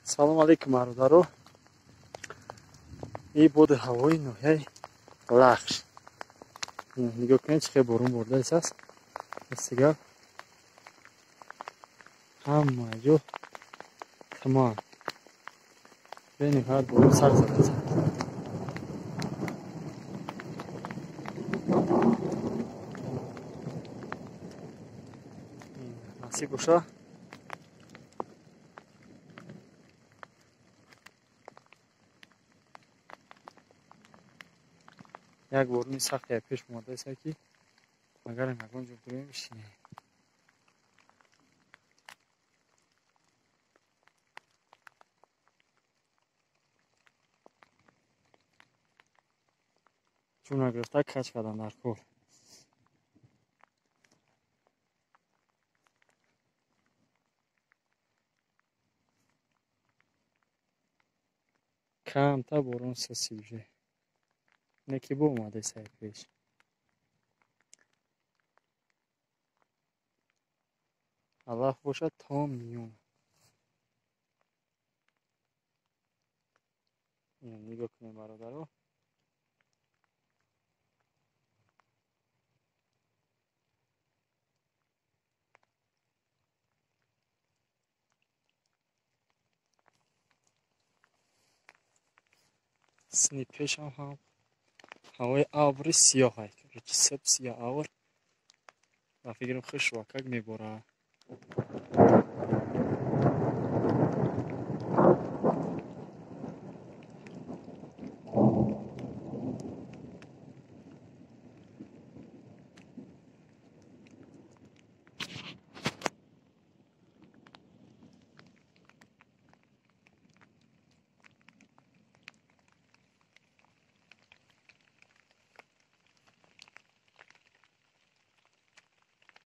салом алейкум бародаро. این بود هوای نوحه لخش. نگاه کنید چه بارون برده است. استگاه همه جو تمام. به نهایت بارون سر زده است. نصیب باشه. یک بارونی سختی پیش اومده است که مگر مگان جو بریم بشینه. چون نگرفته کچ کردن در کول. کم تا بارون سسی بشه. نکی با اومده است پیش. الله باشد تا میون. نگاه کنیم برادرها. سنی پیش هم هوای ابری سیاه است. چه سب سیاه ابر. و فکرم خوش واقعا میبره.